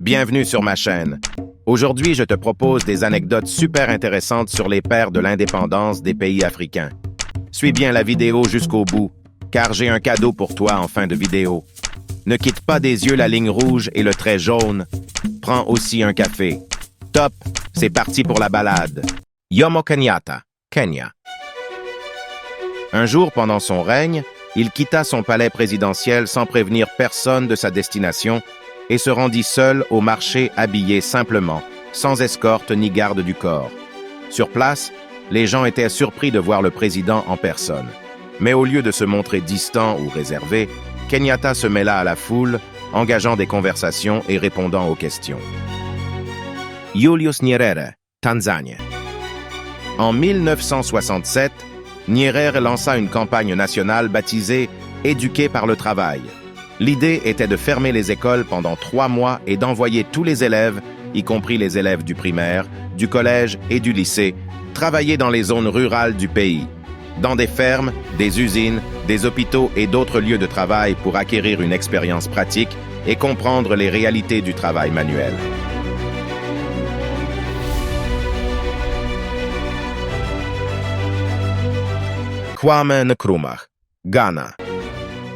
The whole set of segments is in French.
Bienvenue sur ma chaîne. Aujourd'hui, je te propose des anecdotes super intéressantes sur les pères de l'indépendance des pays africains. Suis bien la vidéo jusqu'au bout, car j'ai un cadeau pour toi en fin de vidéo. Ne quitte pas des yeux la ligne rouge et le trait jaune. Prends aussi un café. Top, c'est parti pour la balade. Jomo Kenyatta, Kenya. Un jour, pendant son règne, il quitta son palais présidentiel sans prévenir personne de sa destination et se rendit seul au marché habillé simplement, sans escorte ni garde du corps. Sur place, les gens étaient surpris de voir le président en personne. Mais au lieu de se montrer distant ou réservé, Kenyatta se mêla à la foule, engageant des conversations et répondant aux questions. Julius Nyerere, Tanzanie. En 1967, Nyerere lança une campagne nationale baptisée « Éduquer par le travail ». L'idée était de fermer les écoles pendant 3 mois et d'envoyer tous les élèves, y compris les élèves du primaire, du collège et du lycée, travailler dans les zones rurales du pays, dans des fermes, des usines, des hôpitaux et d'autres lieux de travail pour acquérir une expérience pratique et comprendre les réalités du travail manuel. Kwame Nkrumah, Ghana.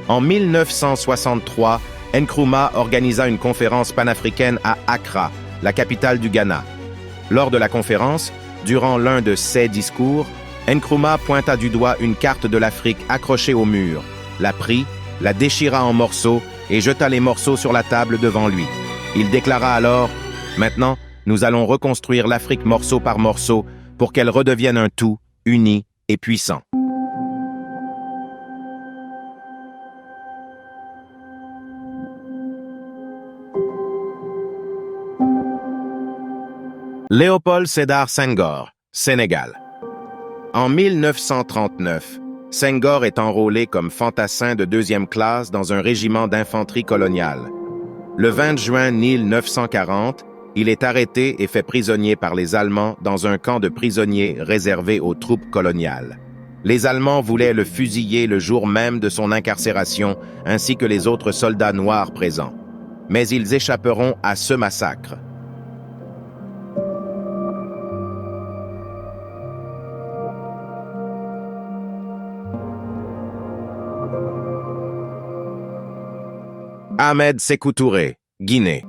En 1963, Nkrumah organisa une conférence panafricaine à Accra, la capitale du Ghana. Lors de la conférence, durant l'un de ses discours, Nkrumah pointa du doigt une carte de l'Afrique accrochée au mur, la prit, la déchira en morceaux et jeta les morceaux sur la table devant lui. Il déclara alors « Maintenant, nous allons reconstruire l'Afrique morceau par morceau pour qu'elle redevienne un tout, uni et puissant. » Léopold Sédar Senghor, Sénégal. En 1939, Senghor est enrôlé comme fantassin de 2e classe dans un régiment d'infanterie coloniale. Le 20 juin 1940, il est arrêté et fait prisonnier par les Allemands dans un camp de prisonniers réservé aux troupes coloniales. Les Allemands voulaient le fusiller le jour même de son incarcération, ainsi que les autres soldats noirs présents. Mais ils échapperont à ce massacre. Ahmed Sékou Touré, Guinée.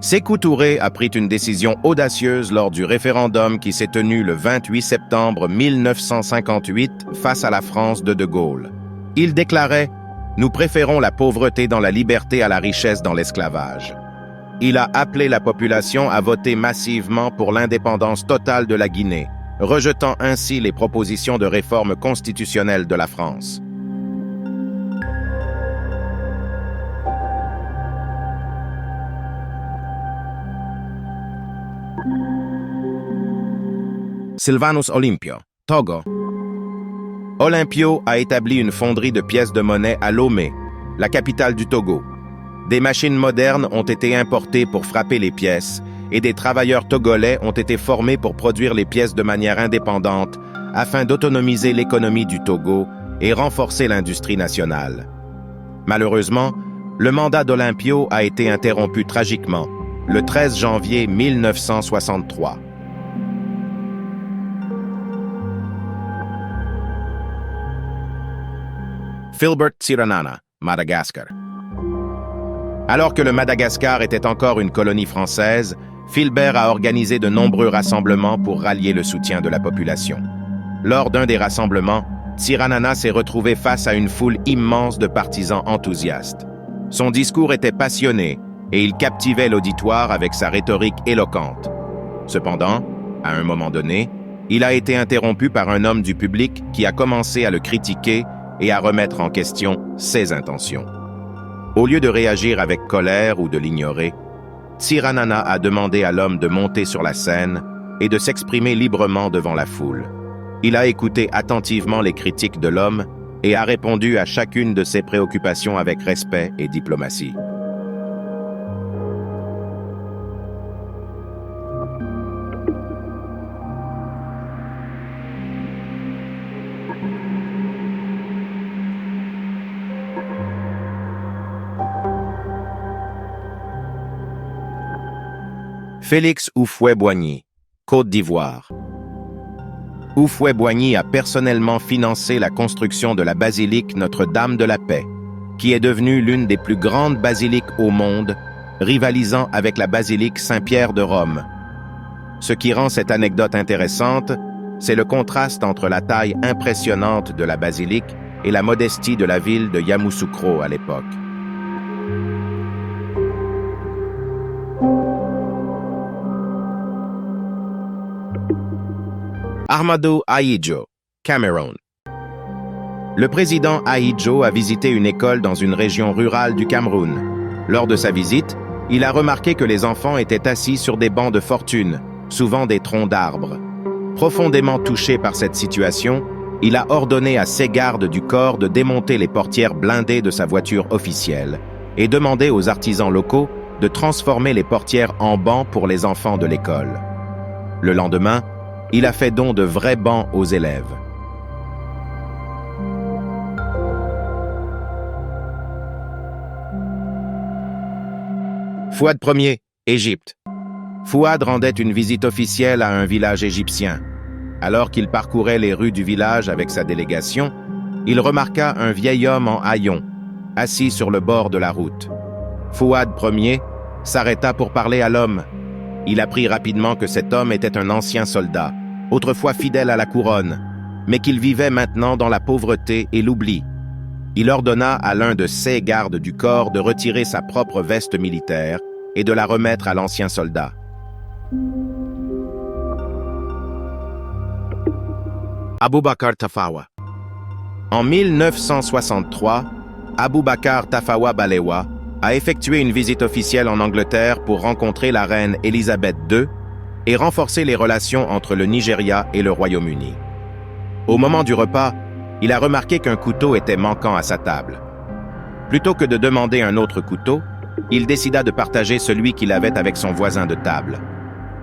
Sékou Touré a pris une décision audacieuse lors du référendum qui s'est tenu le 28 septembre 1958 face à la France de De Gaulle. Il déclarait « Nous préférons la pauvreté dans la liberté à la richesse dans l'esclavage ». Il a appelé la population à voter massivement pour l'indépendance totale de la Guinée, rejetant ainsi les propositions de réforme constitutionnelle de la France. Sylvanus Olympio, Togo. Olympio a établi une fonderie de pièces de monnaie à Lomé, la capitale du Togo. Des machines modernes ont été importées pour frapper les pièces et des travailleurs togolais ont été formés pour produire les pièces de manière indépendante afin d'autonomiser l'économie du Togo et renforcer l'industrie nationale. Malheureusement, le mandat d'Olympio a été interrompu tragiquement le 13 janvier 1963. Philbert Tsiranana, Madagascar. Alors que le Madagascar était encore une colonie française, Philbert a organisé de nombreux rassemblements pour rallier le soutien de la population. Lors d'un des rassemblements, Tsiranana s'est retrouvé face à une foule immense de partisans enthousiastes. Son discours était passionné et il captivait l'auditoire avec sa rhétorique éloquente. Cependant, à un moment donné, il a été interrompu par un homme du public qui a commencé à le critiquer et à remettre en question ses intentions. Au lieu de réagir avec colère ou de l'ignorer, Tsiranana a demandé à l'homme de monter sur la scène et de s'exprimer librement devant la foule. Il a écouté attentivement les critiques de l'homme et a répondu à chacune de ses préoccupations avec respect et diplomatie. Félix Houphouët-Boigny, Côte d'Ivoire. Houphouët-Boigny a personnellement financé la construction de la basilique Notre-Dame de la Paix, qui est devenue l'une des plus grandes basiliques au monde, rivalisant avec la basilique Saint-Pierre de Rome. Ce qui rend cette anecdote intéressante, c'est le contraste entre la taille impressionnante de la basilique et la modestie de la ville de Yamoussoukro à l'époque. Ahmadou Ahidjo, Cameroun. Le président Ahidjo a visité une école dans une région rurale du Cameroun. Lors de sa visite, il a remarqué que les enfants étaient assis sur des bancs de fortune, souvent des troncs d'arbres. Profondément touché par cette situation, il a ordonné à ses gardes du corps de démonter les portières blindées de sa voiture officielle et demandé aux artisans locaux de transformer les portières en bancs pour les enfants de l'école. Le lendemain, il a fait don de vrais bancs aux élèves. Fouad Ier, Égypte. Fouad rendait une visite officielle à un village égyptien. Alors qu'il parcourait les rues du village avec sa délégation, il remarqua un vieil homme en haillons, assis sur le bord de la route. Fouad Ier s'arrêta pour parler à l'homme. Il apprit rapidement que cet homme était un ancien soldat, autrefois fidèle à la couronne, mais qu'il vivait maintenant dans la pauvreté et l'oubli. Il ordonna à l'un de ses gardes du corps de retirer sa propre veste militaire et de la remettre à l'ancien soldat. Aboubakar Tafawa. En 1963, Aboubakar Tafawa Balewa a effectué une visite officielle en Angleterre pour rencontrer la reine Élisabeth II et renforcer les relations entre le Nigeria et le Royaume-Uni. Au moment du repas, il a remarqué qu'un couteau était manquant à sa table. Plutôt que de demander un autre couteau, il décida de partager celui qu'il avait avec son voisin de table.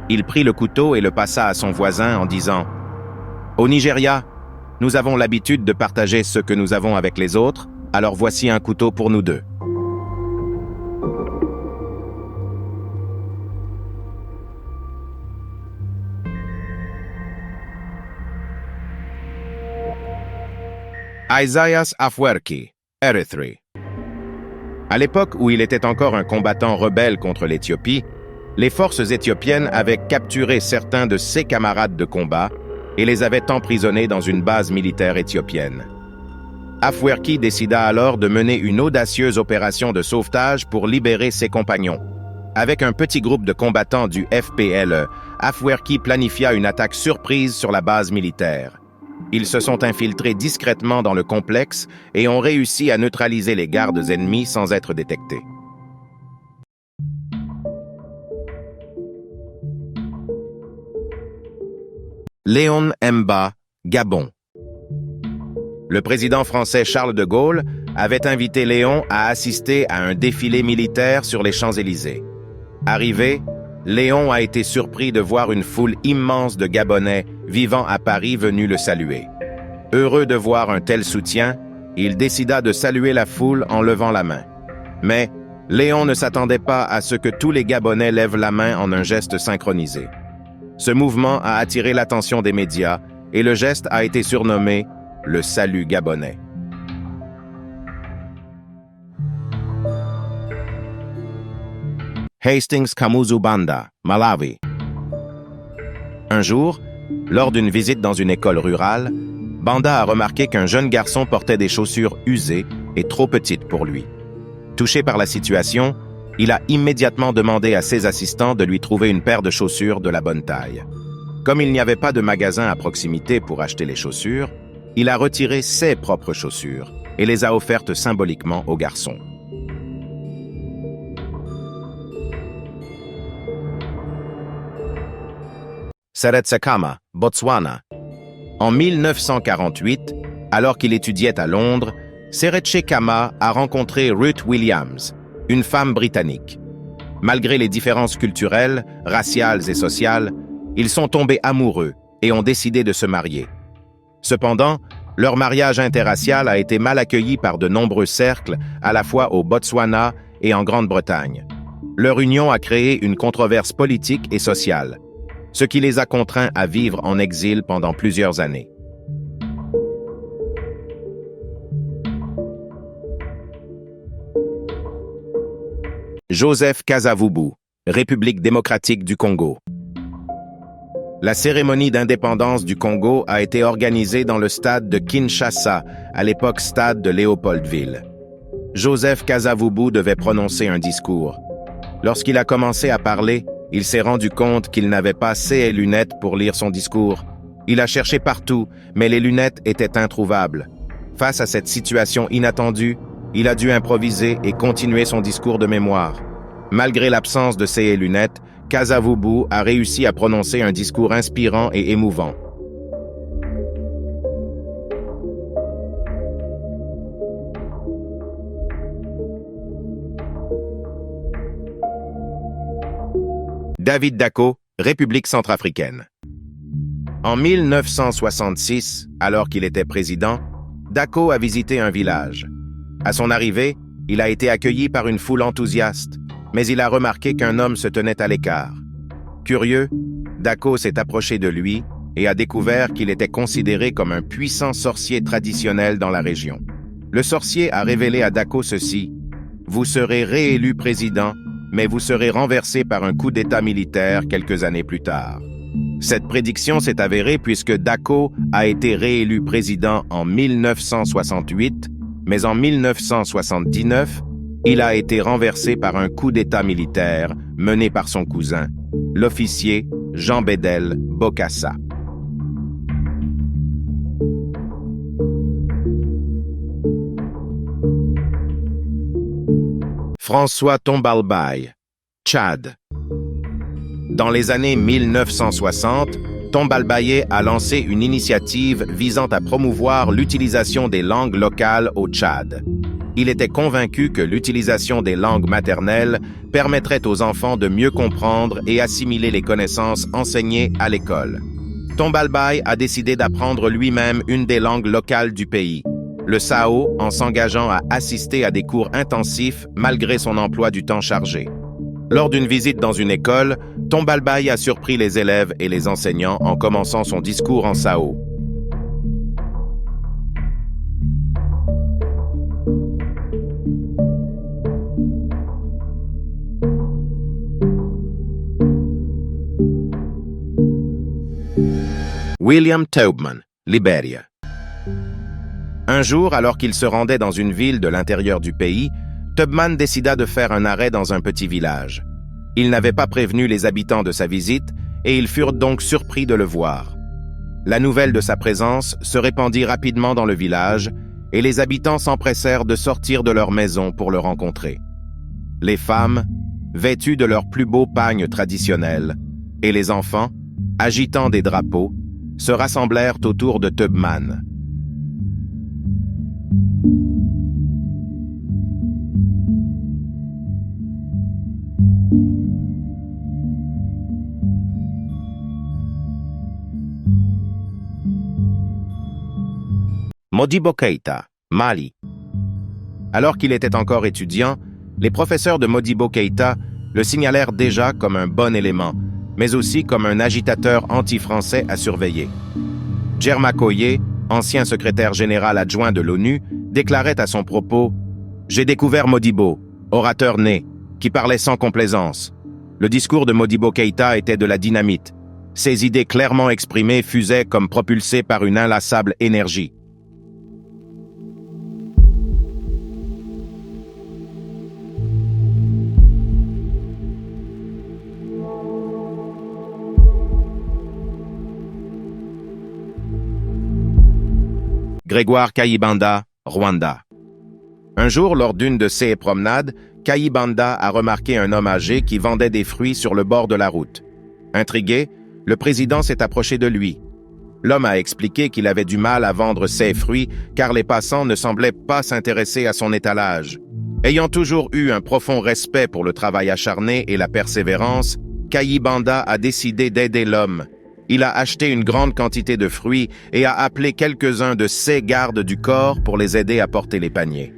Il prit le couteau et le passa à son voisin en disant « Au Nigeria, nous avons l'habitude de partager ce que nous avons avec les autres, alors voici un couteau pour nous deux. » Isaias Afwerki, Érythrée. À l'époque où il était encore un combattant rebelle contre l'Éthiopie, les forces éthiopiennes avaient capturé certains de ses camarades de combat et les avaient emprisonnés dans une base militaire éthiopienne. Afwerki décida alors de mener une audacieuse opération de sauvetage pour libérer ses compagnons. Avec un petit groupe de combattants du FPLE, Afwerki planifia une attaque surprise sur la base militaire. Ils se sont infiltrés discrètement dans le complexe et ont réussi à neutraliser les gardes ennemis sans être détectés. Léon Mba, Gabon. Le président français Charles de Gaulle avait invité Léon à assister à un défilé militaire sur les Champs-Élysées. Arrivé, Léon a été surpris de voir une foule immense de Gabonais vivant à Paris venus le saluer. Heureux de voir un tel soutien, il décida de saluer la foule en levant la main. Mais Léon ne s'attendait pas à ce que tous les Gabonais lèvent la main en un geste synchronisé. Ce mouvement a attiré l'attention des médias et le geste a été surnommé le salut gabonais. Hastings Kamuzu Banda, Malawi. Un jour, lors d'une visite dans une école rurale, Banda a remarqué qu'un jeune garçon portait des chaussures usées et trop petites pour lui. Touché par la situation, il a immédiatement demandé à ses assistants de lui trouver une paire de chaussures de la bonne taille. Comme il n'y avait pas de magasin à proximité pour acheter les chaussures, il a retiré ses propres chaussures et les a offertes symboliquement au garçon. Seretse-Khama, Botswana. En 1948, alors qu'il étudiait à Londres, Seretse-Khama a rencontré Ruth Williams, une femme britannique. Malgré les différences culturelles, raciales et sociales, ils sont tombés amoureux et ont décidé de se marier. Cependant, leur mariage interracial a été mal accueilli par de nombreux cercles, à la fois au Botswana et en Grande-Bretagne. Leur union a créé une controverse politique et sociale, ce qui les a contraints à vivre en exil pendant plusieurs années. Joseph Kasavubu, République démocratique du Congo. La cérémonie d'indépendance du Congo a été organisée dans le stade de Kinshasa, à l'époque stade de Léopoldville. Joseph Kasavubu devait prononcer un discours. Lorsqu'il a commencé à parler, il s'est rendu compte qu'il n'avait pas ses lunettes pour lire son discours. Il a cherché partout, mais les lunettes étaient introuvables. Face à cette situation inattendue, il a dû improviser et continuer son discours de mémoire. Malgré l'absence de ses lunettes, Kasavubu a réussi à prononcer un discours inspirant et émouvant. David Dacko, République centrafricaine. En 1966, alors qu'il était président, Dacko a visité un village. À son arrivée, il a été accueilli par une foule enthousiaste, mais il a remarqué qu'un homme se tenait à l'écart. Curieux, Dacko s'est approché de lui et a découvert qu'il était considéré comme un puissant sorcier traditionnel dans la région. Le sorcier a révélé à Dacko ceci: « Vous serez réélu président, mais vous serez renversé par un coup d'État militaire quelques années plus tard. » Cette prédiction s'est avérée puisque Dacko a été réélu président en 1968, mais en 1979, il a été renversé par un coup d'État militaire mené par son cousin, l'officier Jean Bédel Bokassa. François Tombalbaye, Tchad. Dans les années 1960, Tombalbaye a lancé une initiative visant à promouvoir l'utilisation des langues locales au Tchad. Il était convaincu que l'utilisation des langues maternelles permettrait aux enfants de mieux comprendre et assimiler les connaissances enseignées à l'école. Tombalbaye a décidé d'apprendre lui-même une des langues locales du pays, le Sao, en s'engageant à assister à des cours intensifs malgré son emploi du temps chargé. Lors d'une visite dans une école, Tombalbaye a surpris les élèves et les enseignants en commençant son discours en Sao. William Taubman, Libéria. Un jour, alors qu'il se rendait dans une ville de l'intérieur du pays, Taubman décida de faire un arrêt dans un petit village. Il n'avait pas prévenu les habitants de sa visite et ils furent donc surpris de le voir. La nouvelle de sa présence se répandit rapidement dans le village et les habitants s'empressèrent de sortir de leur maison pour le rencontrer. Les femmes, vêtues de leurs plus beaux pagnes traditionnels, et les enfants, agitant des drapeaux, se rassemblèrent autour de Taubman. Modibo Keïta, Mali. Alors qu'il était encore étudiant, les professeurs de Modibo Keïta le signalèrent déjà comme un bon élément, mais aussi comme un agitateur anti-français à surveiller. Djerma Koye, ancien secrétaire général adjoint de l'ONU, déclarait à son propos « J'ai découvert Modibo, orateur né, qui parlait sans complaisance. Le discours de Modibo Keïta était de la dynamite. Ses idées clairement exprimées fusaient comme propulsées par une inlassable énergie. » Grégoire Kayibanda, Rwanda. Un jour, lors d'une de ses promenades, Kayibanda a remarqué un homme âgé qui vendait des fruits sur le bord de la route. Intrigué, le président s'est approché de lui. L'homme a expliqué qu'il avait du mal à vendre ses fruits car les passants ne semblaient pas s'intéresser à son étalage. Ayant toujours eu un profond respect pour le travail acharné et la persévérance, Kayibanda a décidé d'aider l'homme. Il a acheté une grande quantité de fruits et a appelé quelques-uns de ses gardes du corps pour les aider à porter les paniers.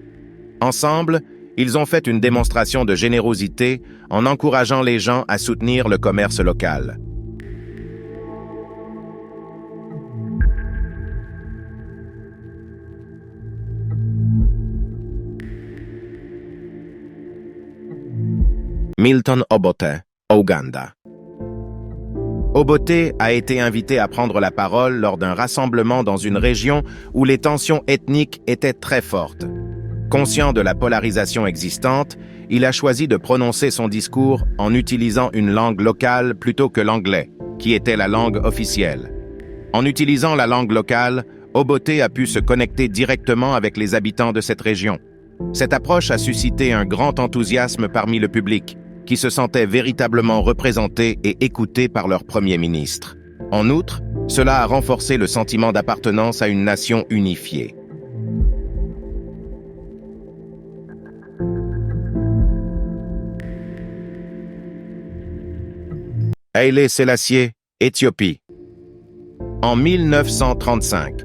Ensemble, Ils ont fait une démonstration de générosité en encourageant les gens à soutenir le commerce local. Milton Obote, Ouganda. Obote a été invité à prendre la parole lors d'un rassemblement dans une région où les tensions ethniques étaient très fortes. Conscient de la polarisation existante, il a choisi de prononcer son discours en utilisant une langue locale plutôt que l'anglais, qui était la langue officielle. En utilisant la langue locale, Obote a pu se connecter directement avec les habitants de cette région. Cette approche a suscité un grand enthousiasme parmi le public, qui se sentaient véritablement représentés et écoutés par leur Premier ministre. En outre, cela a renforcé le sentiment d'appartenance à une nation unifiée. Haïlé Sélassié, Éthiopie. En 1935.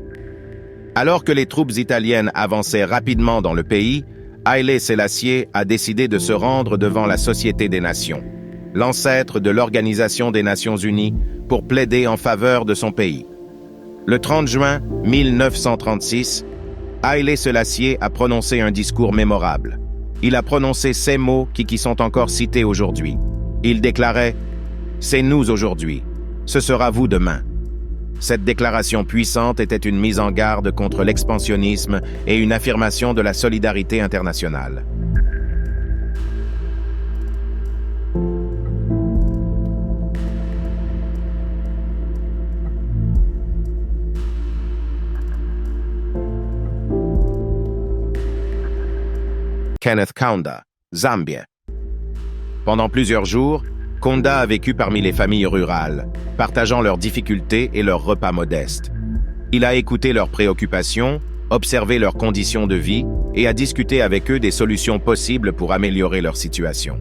Alors que les troupes italiennes avançaient rapidement dans le pays, Haïlé Sélassié a décidé de se rendre devant la Société des Nations, l'ancêtre de l'Organisation des Nations Unies, pour plaider en faveur de son pays. Le 30 juin 1936, Haïlé Sélassié a prononcé un discours mémorable. Il a prononcé ces mots qui sont encore cités aujourd'hui. Il déclarait « C'est nous aujourd'hui, ce sera vous demain ». Cette déclaration puissante était une mise en garde contre l'expansionnisme et une affirmation de la solidarité internationale. Kenneth Kaunda, Zambie. Pendant plusieurs jours, Kaunda a vécu parmi les familles rurales, partageant leurs difficultés et leurs repas modestes. Il a écouté leurs préoccupations, observé leurs conditions de vie et a discuté avec eux des solutions possibles pour améliorer leur situation.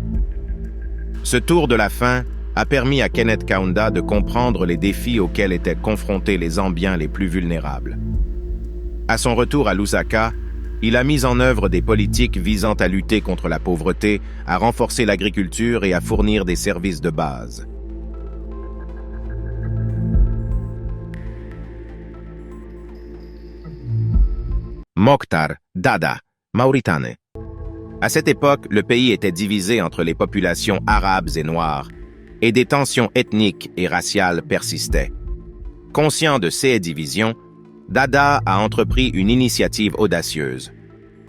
Ce tour de la faim a permis à Kenneth Kaunda de comprendre les défis auxquels étaient confrontés les Zambiens les plus vulnérables. À son retour à Lusaka, il a mis en œuvre des politiques visant à lutter contre la pauvreté, à renforcer l'agriculture et à fournir des services de base. Mokhtar Dada, Mauritanie. À cette époque, le pays était divisé entre les populations arabes et noires, et des tensions ethniques et raciales persistaient. Conscient de ces divisions, Dada a entrepris une initiative audacieuse.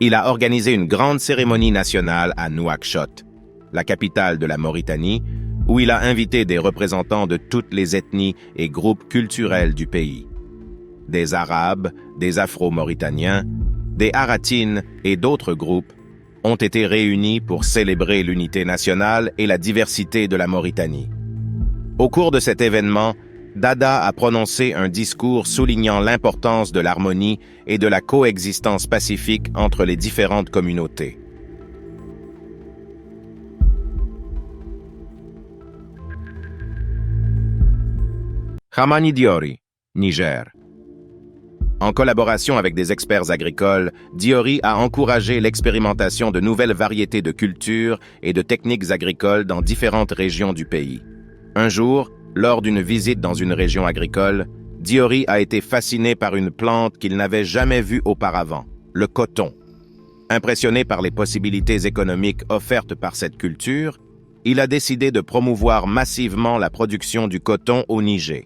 Il a organisé une grande cérémonie nationale à Nouakchott, la capitale de la Mauritanie, où il a invité des représentants de toutes les ethnies et groupes culturels du pays. Des Arabes, des Afro-Mauritaniens, des Haratines et d'autres groupes ont été réunis pour célébrer l'unité nationale et la diversité de la Mauritanie. Au cours de cet événement, Dada a prononcé un discours soulignant l'importance de l'harmonie et de la coexistence pacifique entre les différentes communautés. Hamani Diori, Niger. En collaboration avec des experts agricoles, Diori a encouragé l'expérimentation de nouvelles variétés de cultures et de techniques agricoles dans différentes régions du pays. Un jour, lors d'une visite dans une région agricole, Diori a été fasciné par une plante qu'il n'avait jamais vue auparavant, le coton. Impressionné par les possibilités économiques offertes par cette culture, il a décidé de promouvoir massivement la production du coton au Niger.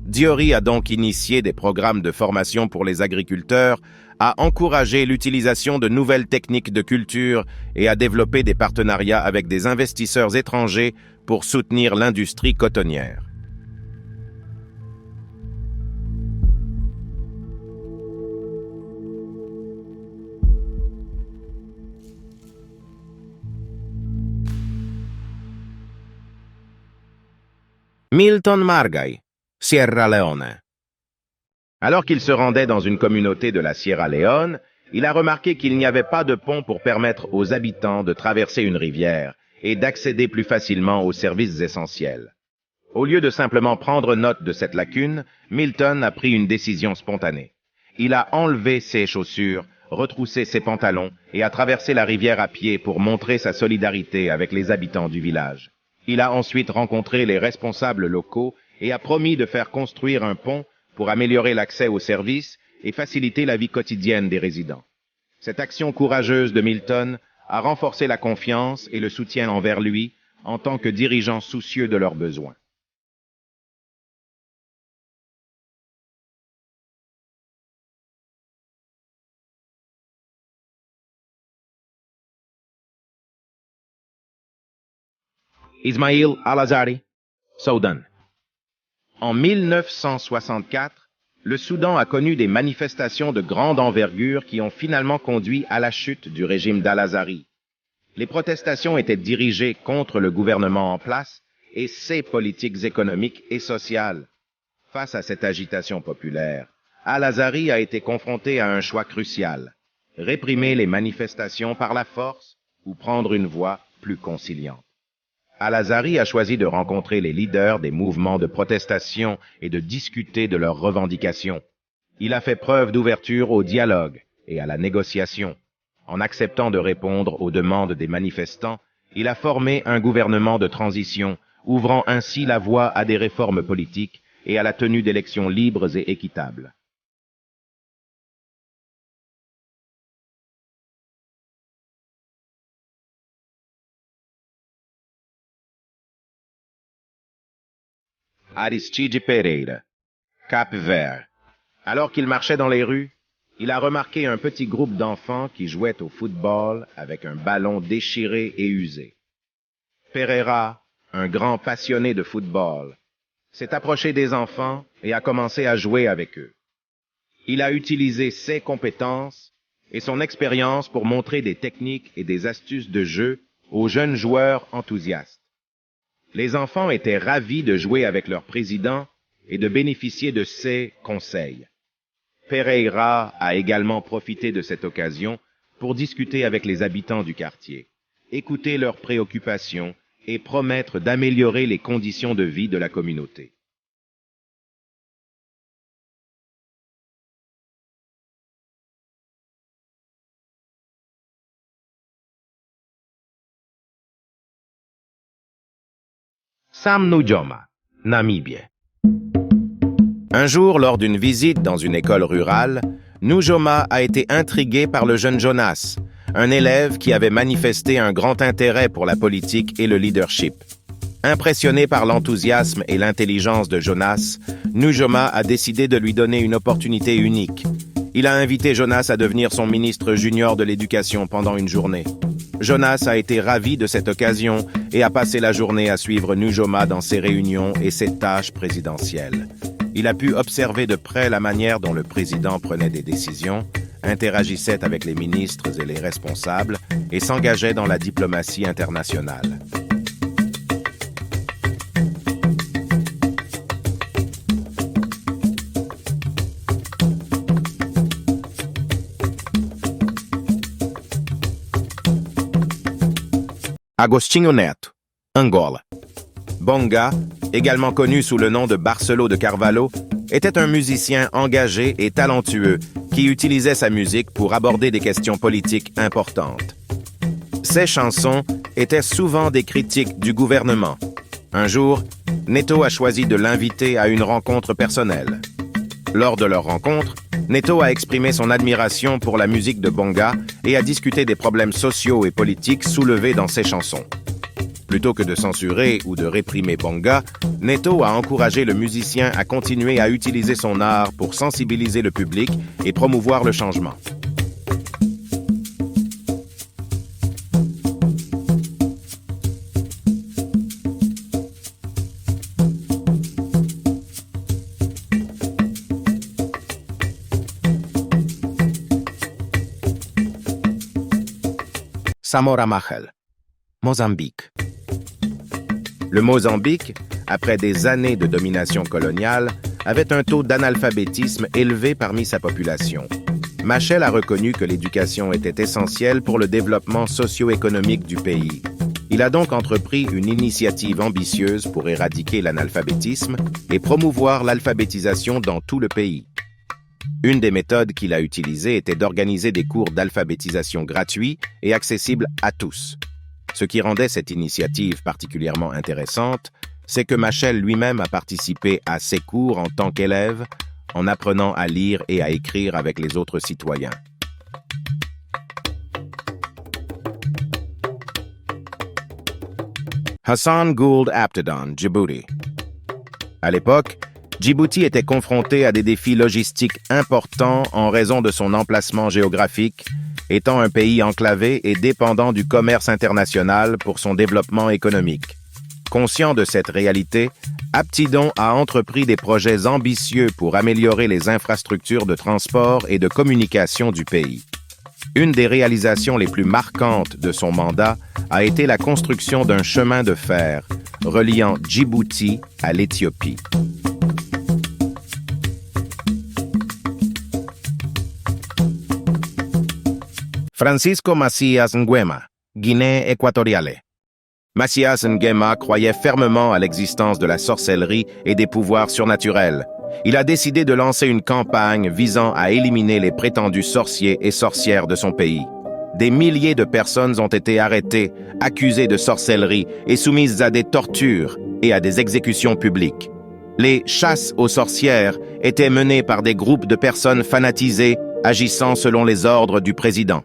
Diori a donc initié des programmes de formation pour les agriculteurs, a encouragé l'utilisation de nouvelles techniques de culture et a développé des partenariats avec des investisseurs étrangers pour soutenir l'industrie cotonnière. Milton Margai, Sierra Leone. Alors qu'il se rendait dans une communauté de la Sierra Leone, il a remarqué qu'il n'y avait pas de pont pour permettre aux habitants de traverser une rivière et d'accéder plus facilement aux services essentiels. Au lieu de simplement prendre note de cette lacune, Milton a pris une décision spontanée. Il a enlevé ses chaussures, retroussé ses pantalons et a traversé la rivière à pied pour montrer sa solidarité avec les habitants du village. Il a ensuite rencontré les responsables locaux et a promis de faire construire un pont pour améliorer l'accès aux services et faciliter la vie quotidienne des résidents. Cette action courageuse de Milton a renforcé la confiance et le soutien envers lui en tant que dirigeant soucieux de leurs besoins. Ismail Al-Azhari, Soudan. En 1964, le Soudan a connu des manifestations de grande envergure qui ont finalement conduit à la chute du régime d'Al-Azhari. Les protestations étaient dirigées contre le gouvernement en place et ses politiques économiques et sociales. Face à cette agitation populaire, Al-Azhari a été confronté à un choix crucial: réprimer les manifestations par la force ou prendre une voie plus conciliante. Al-Azhari a choisi de rencontrer les leaders des mouvements de protestation et de discuter de leurs revendications. Il a fait preuve d'ouverture au dialogue et à la négociation. En acceptant de répondre aux demandes des manifestants, il a formé un gouvernement de transition, ouvrant ainsi la voie à des réformes politiques et à la tenue d'élections libres et équitables. Aristide Pereira, Cap-Vert. Alors qu'il marchait dans les rues, il a remarqué un petit groupe d'enfants qui jouaient au football avec un ballon déchiré et usé. Pereira, un grand passionné de football, s'est approché des enfants et a commencé à jouer avec eux. Il a utilisé ses compétences et son expérience pour montrer des techniques et des astuces de jeu aux jeunes joueurs enthousiastes. Les enfants étaient ravis de jouer avec leur président et de bénéficier de ses conseils. Pereira a également profité de cette occasion pour discuter avec les habitants du quartier, écouter leurs préoccupations et promettre d'améliorer les conditions de vie de la communauté. Sam Nujoma, Namibie. Un jour, lors d'une visite dans une école rurale, Nujoma a été intrigué par le jeune Jonas, un élève qui avait manifesté un grand intérêt pour la politique et le leadership. Impressionné par l'enthousiasme et l'intelligence de Jonas, Nujoma a décidé de lui donner une opportunité unique. Il a invité Jonas à devenir son ministre junior de l'éducation pendant une journée. Jonas a été ravi de cette occasion et a passé la journée à suivre Nujoma dans ses réunions et ses tâches présidentielles. Il a pu observer de près la manière dont le président prenait des décisions, interagissait avec les ministres et les responsables et s'engageait dans la diplomatie internationale. Agostinho Neto, Angola. Bonga, également connu sous le nom de Barcelo de Carvalho, était un musicien engagé et talentueux qui utilisait sa musique pour aborder des questions politiques importantes. Ses chansons étaient souvent des critiques du gouvernement. Un jour, Neto a choisi de l'inviter à une rencontre personnelle. Lors de leur rencontre, Neto a exprimé son admiration pour la musique de Bonga et a discuté des problèmes sociaux et politiques soulevés dans ses chansons. Plutôt que de censurer ou de réprimer Bonga, Neto a encouragé le musicien à continuer à utiliser son art pour sensibiliser le public et promouvoir le changement. Samora Machel, Mozambique. Le Mozambique, après des années de domination coloniale, avait un taux d'analphabétisme élevé parmi sa population. Machel a reconnu que l'éducation était essentielle pour le développement socio-économique du pays. Il a donc entrepris une initiative ambitieuse pour éradiquer l'analphabétisme et promouvoir l'alphabétisation dans tout le pays. Une des méthodes qu'il a utilisées était d'organiser des cours d'alphabétisation gratuits et accessibles à tous. Ce qui rendait cette initiative particulièrement intéressante, c'est que Machel lui-même a participé à ces cours en tant qu'élève, en apprenant à lire et à écrire avec les autres citoyens. Hassan Gould Abtedon, Djibouti. À l'époque, Djibouti était confronté à des défis logistiques importants en raison de son emplacement géographique, étant un pays enclavé et dépendant du commerce international pour son développement économique. Conscient de cette réalité, Abtedon a entrepris des projets ambitieux pour améliorer les infrastructures de transport et de communication du pays. Une des réalisations les plus marquantes de son mandat a été la construction d'un chemin de fer reliant Djibouti à l'Éthiopie. Francisco Macías Nguema, Guinée équatoriale. Macías Nguema croyait fermement à l'existence de la sorcellerie et des pouvoirs surnaturels. Il a décidé de lancer une campagne visant à éliminer les prétendus sorciers et sorcières de son pays. Des milliers de personnes ont été arrêtées, accusées de sorcellerie et soumises à des tortures et à des exécutions publiques. Les chasses aux sorcières étaient menées par des groupes de personnes fanatisées agissant selon les ordres du président.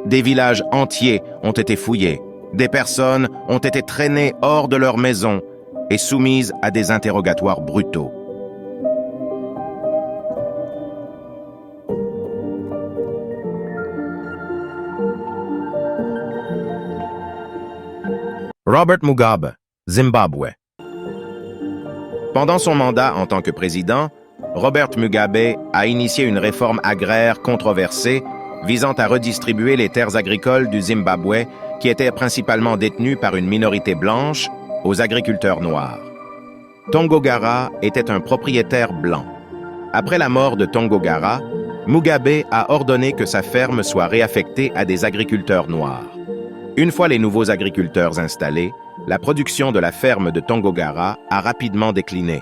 Des villages entiers ont été fouillés. Des personnes ont été traînées hors de leur maison et soumises à des interrogatoires brutaux. Robert Mugabe, Zimbabwe. Pendant son mandat en tant que président, Robert Mugabe a initié une réforme agraire controversée visant à redistribuer les terres agricoles du Zimbabwe qui étaient principalement détenues par une minorité blanche aux agriculteurs noirs. Tongogara était un propriétaire blanc. Après la mort de Tongogara, Mugabe a ordonné que sa ferme soit réaffectée à des agriculteurs noirs. Une fois les nouveaux agriculteurs installés, la production de la ferme de Tongogara a rapidement décliné.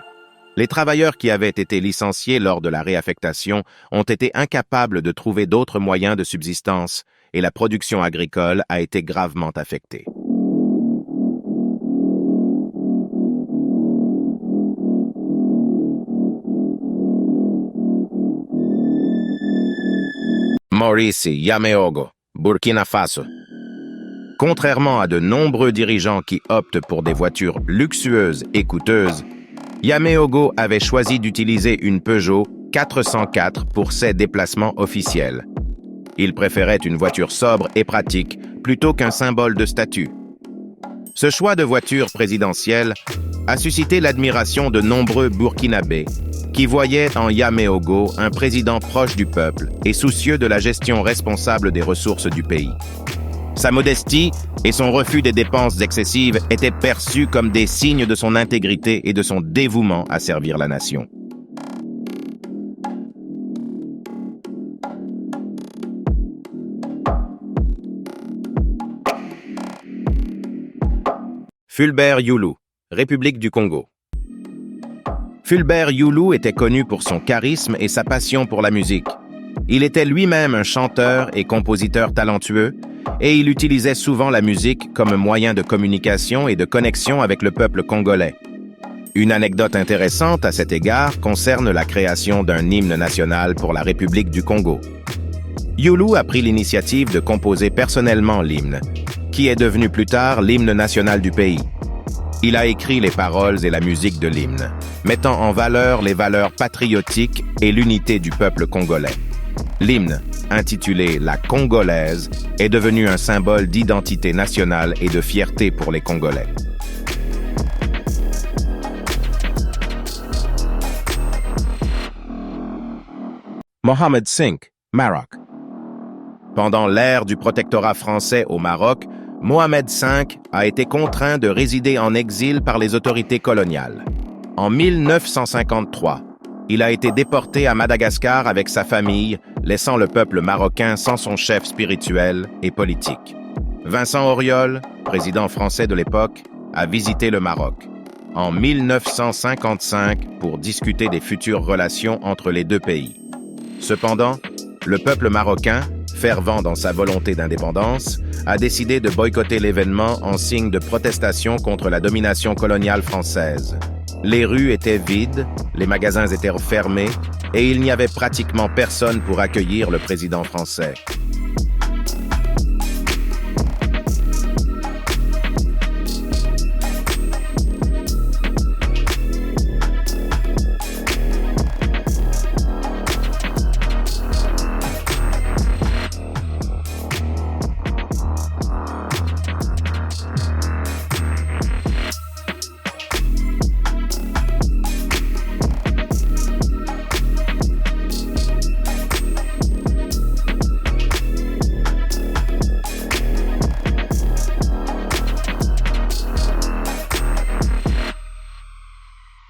Les travailleurs qui avaient été licenciés lors de la réaffectation ont été incapables de trouver d'autres moyens de subsistance et la production agricole a été gravement affectée. Maurice Yameogo, Burkina Faso. Contrairement à de nombreux dirigeants qui optent pour des voitures luxueuses et coûteuses, Yameogo avait choisi d'utiliser une Peugeot 404 pour ses déplacements officiels. Il préférait une voiture sobre et pratique plutôt qu'un symbole de statut. Ce choix de voiture présidentielle a suscité l'admiration de nombreux Burkinabés qui voyaient en Yameogo un président proche du peuple et soucieux de la gestion responsable des ressources du pays. Sa modestie et son refus des dépenses excessives étaient perçus comme des signes de son intégrité et de son dévouement à servir la nation. Fulbert Youlou, République du Congo. Fulbert Youlou était connu pour son charisme et sa passion pour la musique. Il était lui-même un chanteur et compositeur talentueux, et il utilisait souvent la musique comme moyen de communication et de connexion avec le peuple congolais. Une anecdote intéressante à cet égard concerne la création d'un hymne national pour la République du Congo. Youlou a pris l'initiative de composer personnellement l'hymne, qui est devenu plus tard l'hymne national du pays. Il a écrit les paroles et la musique de l'hymne, mettant en valeur les valeurs patriotiques et l'unité du peuple congolais. L'hymne, intitulé La Congolaise, est devenu un symbole d'identité nationale et de fierté pour les Congolais. Mohamed V, Maroc. Pendant l'ère du protectorat français au Maroc, Mohamed V a été contraint de résider en exil par les autorités coloniales. En 1953, il a été déporté à Madagascar avec sa famille, laissant le peuple marocain sans son chef spirituel et politique. Vincent Auriol, président français de l'époque, a visité le Maroc en 1955 pour discuter des futures relations entre les deux pays. Cependant, le peuple marocain, fervent dans sa volonté d'indépendance, a décidé de boycotter l'événement en signe de protestation contre la domination coloniale française. Les rues étaient vides, les magasins étaient fermés et il n'y avait pratiquement personne pour accueillir le président français.